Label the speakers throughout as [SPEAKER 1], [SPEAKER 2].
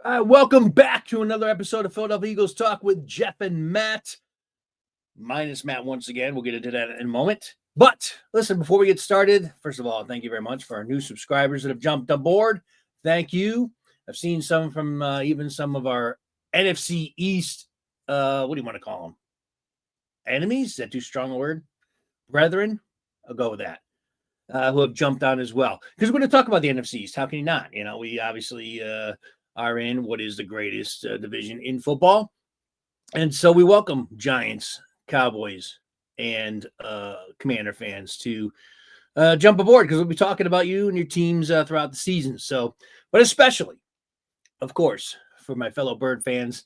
[SPEAKER 1] Welcome back to another episode of Philadelphia Eagles Talk with Geoff and Matt. Minus Matt once again. We'll get into that in a moment. But listen, before we get started, first of all, thank you very much for our new subscribers that have jumped aboard. Thank you. I've seen some from even some of our NFC East, what do you want to call them? Enemies? Is that too strong a word? Brethren? I'll go with that. Who have jumped on as well. Because we're going to talk about the NFC East. How can you not? You know, we obviously are in what is the greatest division in football. And so we welcome Giants, Cowboys, and Commander fans to jump aboard because we'll be talking about you and your teams throughout the season. So, but especially, of course, for my fellow Bird fans,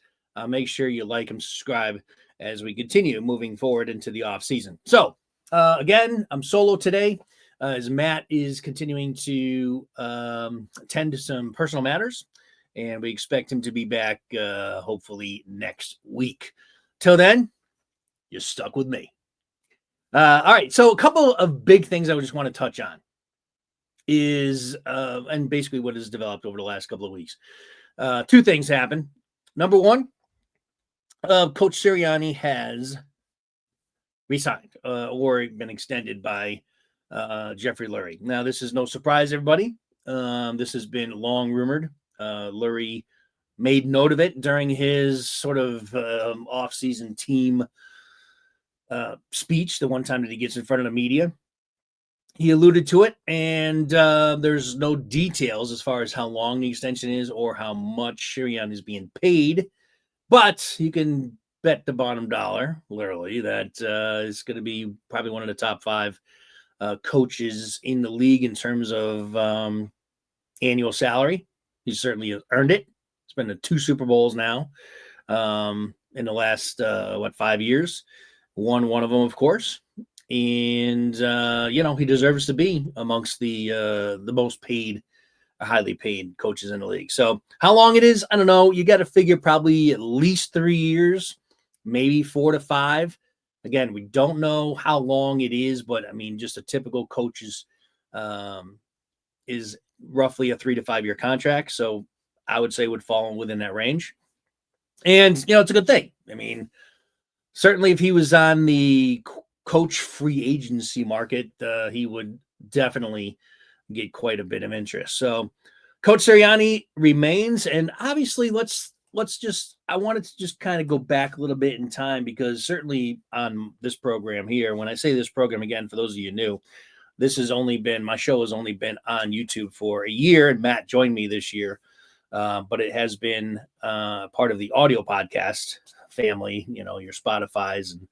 [SPEAKER 1] make sure you like and subscribe as we continue moving forward into the off season. So, again, I'm solo today as Matt is continuing to attend to some personal matters. And we expect him to be back hopefully next week. Till then, you're stuck with me. All right, so a couple of big things I would just want to touch on is, and basically what has developed over the last couple of weeks. Two things happen. Number one, Coach Sirianni has resigned or been extended by Jeffrey Lurie. Now, this is no surprise, everybody. This has been long rumored. Lurie made note of it during his sort of off-season team speech, the one time that he gets in front of the media. He alluded to it, and there's no details as far as how long the extension is or how much Sirianni is being paid, but you can bet the bottom dollar, literally, that it's going to be probably one of the top five coaches in the league in terms of annual salary. He certainly has earned it. It's been to 2 Super Bowls now in the last, 5 years. Won one of them, of course. And, he deserves to be amongst the most paid, highly paid coaches in the league. So how long it is, I don't know. You got to figure probably at least 3 years, maybe 4 to 5. Again, we don't know how long it is, but, I mean, just a typical coach's is roughly a 3 to 5 year contract. So I would say would fall within that range. And, it's a good thing. I mean, certainly if he was on the coach free agency market, he would definitely get quite a bit of interest. So Coach Sirianni remains. And obviously I wanted to just kind of go back a little bit in time because certainly on this program here, when I say this program again, for those of you new, my show has only been on YouTube for a year, and Matt joined me this year. But it has been part of the audio podcast family, your Spotify's and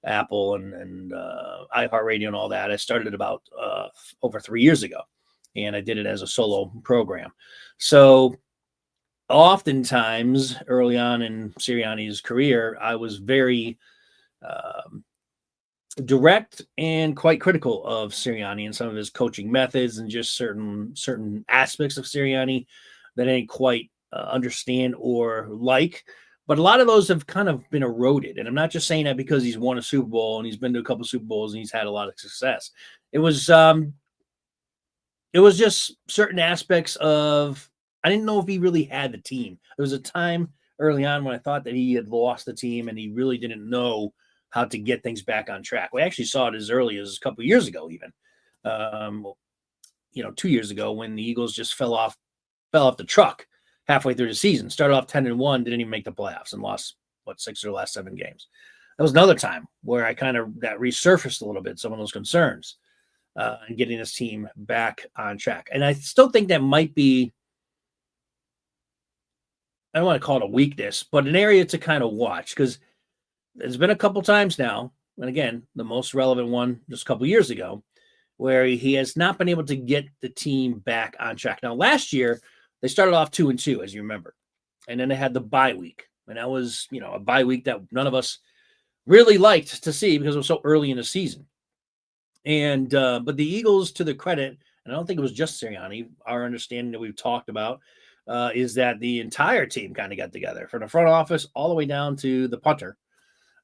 [SPEAKER 1] Apple and iHeartRadio and all that. I started about over 3 years ago, and I did it as a solo program. So oftentimes early on in Sirianni's career, I was very direct and quite critical of Sirianni and some of his coaching methods and just certain aspects of Sirianni that I didn't quite understand or like. But a lot of those have kind of been eroded. And I'm not just saying that because he's won a Super Bowl and he's been to a couple Super Bowls and he's had a lot of success. It was just certain aspects of, I didn't know if he really had the team. There was a time early on when I thought that he had lost the team and he really didn't know how to get things back on track. We actually saw it as early as a couple of years ago, even 2 years ago when the Eagles just fell off the truck halfway through the season. Started off 10-1, didn't even make the playoffs and lost 6 of the last 7 games. That was another time where I kind of that resurfaced a little bit, some of those concerns and getting this team back on track. And I still think that might be, I don't want to call it a weakness, but an area to kind of watch because there's been a couple times now, and again, the most relevant one just a couple years ago, where he has not been able to get the team back on track. Now, last year, they started off 2-2, as you remember, and then they had the bye week, and that was, a bye week that none of us really liked to see because it was so early in the season. And but the Eagles, to their credit, and I don't think it was just Sirianni, our understanding that we've talked about is that the entire team kind of got together from the front office all the way down to the punter.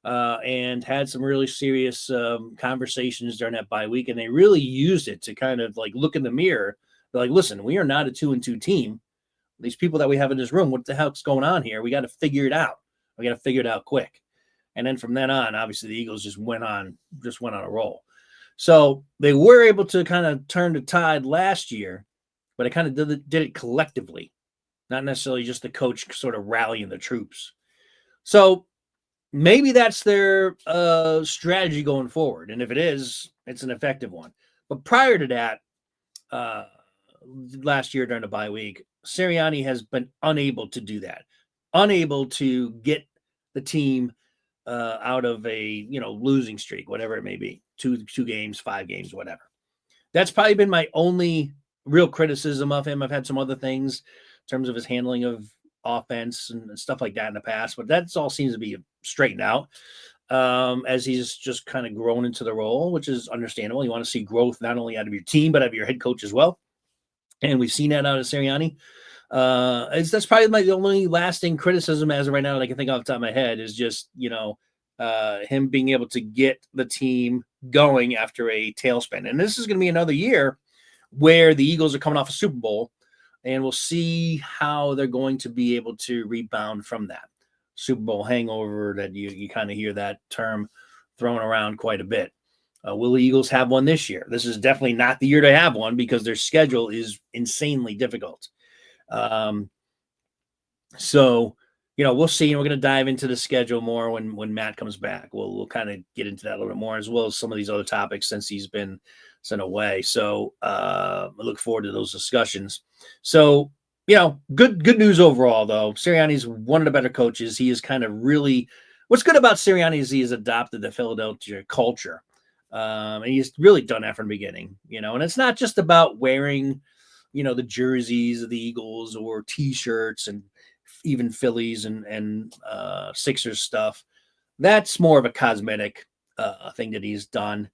[SPEAKER 1] And had some really serious conversations during that bye week. And they really used it to kind of like look in the mirror. They're like, listen, we are not a 2-2 team. these people that we have in this room, what the hell's going on here? We got to figure it out. We got to figure it out quick. And then from then on, obviously the Eagles just went on a roll. So they were able to kind of turn the tide last year, but it kind of did it collectively, not necessarily just the coach sort of rallying the troops. So maybe that's their strategy going forward. And if it is, it's an effective one. But prior to that, last year during the bye week, Sirianni has been unable to do that, unable to get the team out of a losing streak, whatever it may be, two games, 5 games, whatever. That's probably been my only real criticism of him. I've had some other things in terms of his handling of offense and stuff like that in the past, but that's all seems to be straightened out as he's just kind of grown into the role, which is understandable. You want to see growth not only out of your team, but out of your head coach as well. And we've seen that out of Sirianni. That's probably the only lasting criticism as of right now that I can think off the top of my head is just, him being able to get the team going after a tailspin. And this is going to be another year where the Eagles are coming off a Super Bowl, and we'll see how they're going to be able to rebound from that Super Bowl hangover that you kind of hear that term thrown around quite a bit. Will the Eagles have one this year? This is definitely not the year to have one because their schedule is insanely difficult. So, we'll see. And we're going to dive into the schedule more when Matt comes back. We'll kind of get into that a little bit more, as well as some of these other topics since he's been sent away. So I look forward to those discussions. So, good news overall, though. Sirianni's one of the better coaches. He is kind of really – what's good about Sirianni is he has adopted the Philadelphia culture. And he's really done that from the beginning, and it's not just about wearing, the jerseys of the Eagles or T-shirts and even Phillies and Sixers stuff. That's more of a cosmetic thing that he's done.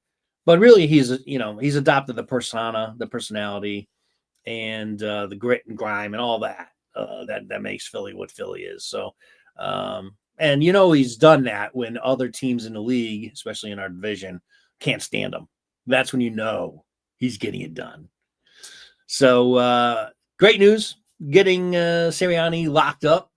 [SPEAKER 1] But really, he's adopted the persona, the personality, and the grit and grime and all that that makes Philly what Philly is. So, and he's done that when other teams in the league, especially in our division, can't stand him. That's when he's getting it done. So great news, getting Sirianni locked up.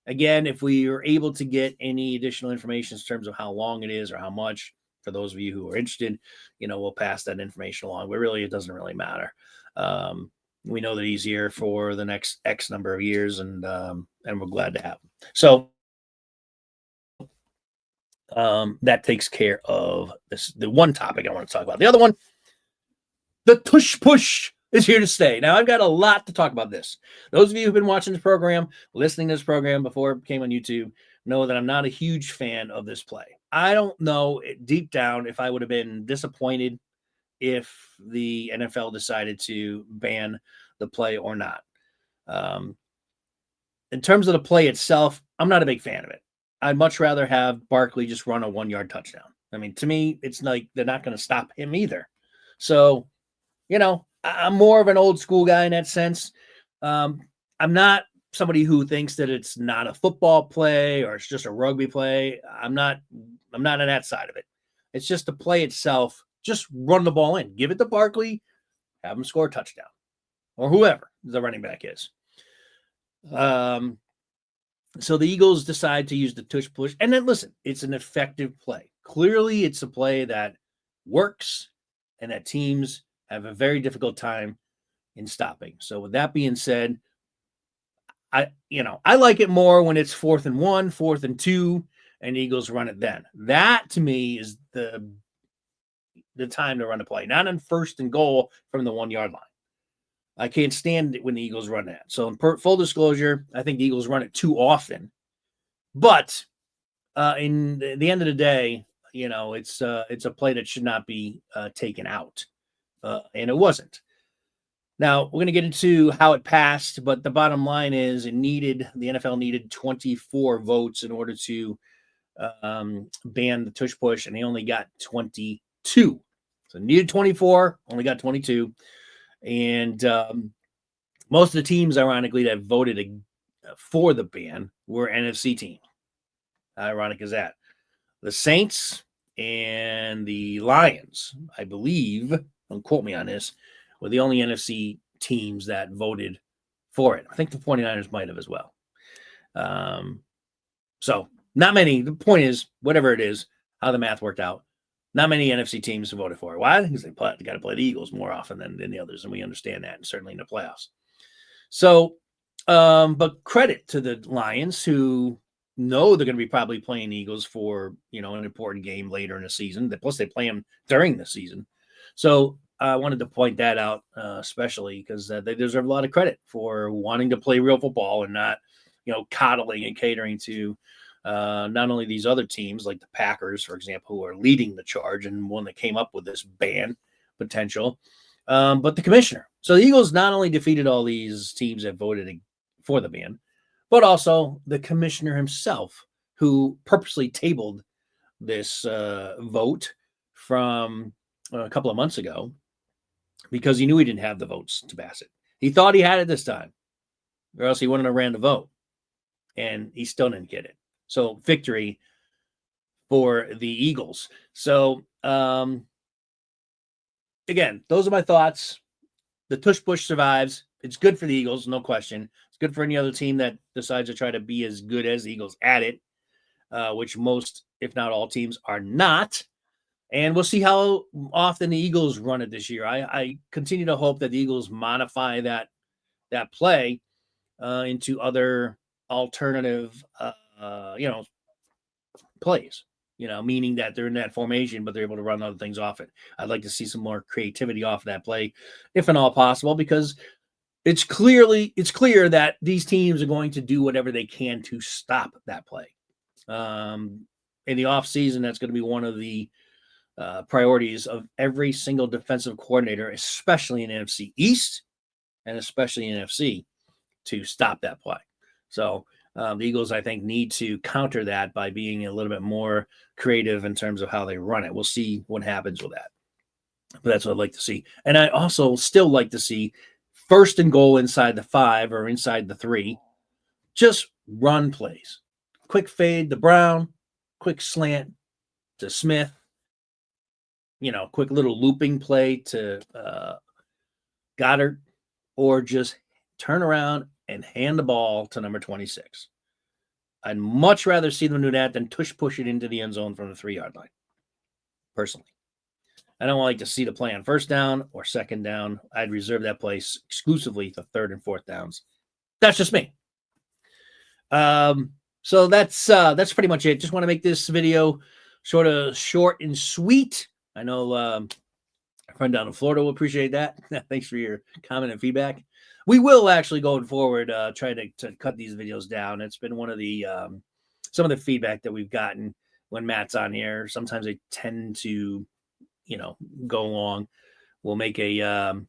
[SPEAKER 1] Again, if we are able to get any additional information in terms of how long it is or how much, for those of you who are interested, we'll pass that information along. But really, it doesn't really matter. We know that he's here for the next X number of years, and we're glad to have him. So that takes care of the one topic I want to talk about. The other one, the Tush push is here to stay. Now, I've got a lot to talk about this. Those of you who've been watching this program, listening to this program before it came on YouTube, know that I'm not a huge fan of this play. I don't know deep down if I would have been disappointed if the NFL decided to ban the play or not. In terms of the play itself, I'm not a big fan of it. I'd much rather have Barkley just run a 1-yard touchdown. I mean, to me, it's like they're not going to stop him either. So, I'm more of an old school guy in that sense. I'm not somebody who thinks that it's not a football play or it's just a rugby play. I'm not on that side of it. It's just the play itself. Just run the ball in. Give it to Barkley. Have him score a touchdown. Or whoever the running back is. So the Eagles decide to use the tush push. And then listen, it's an effective play. Clearly, it's a play that works and that teams have a very difficult time in stopping. So with that being said, I like it more when it's 4th and 1, 4th and 2, and Eagles run it then. That to me is the time to run the play, not on 1st and goal from the 1-yard line. I can't stand it when the Eagles run that. So in full disclosure, I think the Eagles run it too often. But in the end of the day, it's a play that should not be taken out. And it wasn't. Now, we're going to get into how it passed, but the bottom line is the NFL needed 24 votes in order to ban the tush push, and they only got 22. So needed 24, only got 22. And most of the teams, ironically, that voted for the ban were NFC teams. How ironic is that? The Saints and the Lions, I believe, don't quote me on this, were the only NFC teams that voted for it. I think the 49ers might have as well. So not many. The point is, whatever it is, how the math worked out, not many NFC teams voted for it. Why? Because they got to play the Eagles more often than the others, and we understand that, and certainly in the playoffs. So, but credit to the Lions who know they're going to be probably playing the Eagles for, an important game later in the season. Plus, they play them during the season. So I wanted to point that out, especially because they deserve a lot of credit for wanting to play real football and not, coddling and catering to not only these other teams like the Packers, for example, who are leading the charge and one that came up with this ban potential, but the commissioner. So the Eagles not only defeated all these teams that voted for the ban, but also the commissioner himself, who purposely tabled this vote from a couple of months ago because he knew he didn't have the votes to pass it. He thought he had it this time, or else he wouldn't have ran the vote, and he still didn't get it. So victory for the Eagles. So again, those are my thoughts. The tush push survives. It's good for the Eagles, no question. It's good for any other team that decides to try to be as good as the Eagles at it, which most, if not all, teams are not. And we'll see how often the Eagles run it this year. I continue to hope that the Eagles modify that play into other alternative, plays. Meaning that they're in that formation, but they're able to run other things off it. I'd like to see some more creativity off that play, if at all possible, because it's clear that these teams are going to do whatever they can to stop that play. In the offseason, that's going to be one of the priorities of every single defensive coordinator, especially in NFC East and especially in NFC, to stop that play. So the Eagles, I think, need to counter that by being a little bit more creative in terms of how they run it. We'll see what happens with that. But that's what I'd like to see. And I also still like to see 1st and goal inside the 5 or inside the 3. Just run plays. Quick fade to Brown, quick slant to Smith, quick little looping play to Goddard, or just turn around and hand the ball to number 26. I'd much rather see them do that than tush push it into the end zone from the 3-yard line, personally. I don't like to see the play on 1st down or 2nd down. I'd reserve that place exclusively for 3rd and 4th downs. That's just me. So that's pretty much it. Just want to make this video sort of short and sweet. I know a friend down in Florida will appreciate that. Thanks for your comment and feedback. We will actually, going forward, try to cut these videos down. It's been one of the some of the feedback that we've gotten when Matt's on here. Sometimes they tend to, go long. We'll make an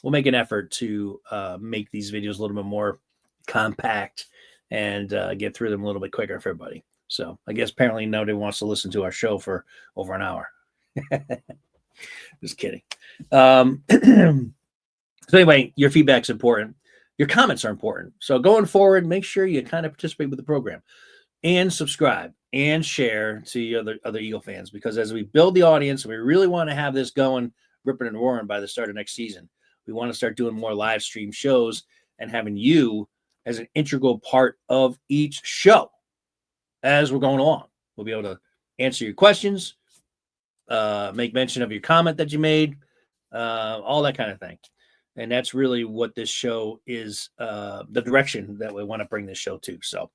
[SPEAKER 1] effort to make these videos a little bit more compact and get through them a little bit quicker for everybody. So I guess apparently nobody wants to listen to our show for over an hour. Just kidding. So anyway, your feedback's important. Your comments are important. So going forward, make sure you kind of participate with the program and subscribe and share to your other Eagle fans, because as we build the audience, we really want to have this going, ripping and roaring by the start of next season. We want to start doing more live stream shows and having you as an integral part of each show as we're going along. We'll be able to answer your questions, make mention of your comment that you made, all that kind of thing. And that's really what this show is, the direction that we want to bring this show to. So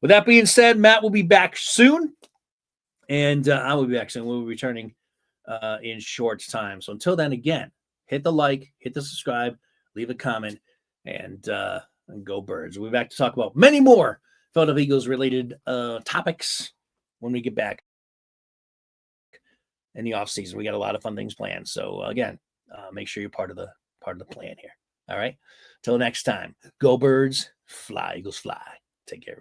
[SPEAKER 1] with that being said, Matt will be back soon. And I will be back soon. We'll be returning in short time. So until then, again, hit the like, hit the subscribe, leave a comment, and go Birds. We'll be back to talk about many more Philadelphia Eagles related topics when we get back in the offseason. We got a lot of fun things planned. So again, make sure you're part of the plan here. All right. Till next time, go Birds, fly Eagles fly. Take care.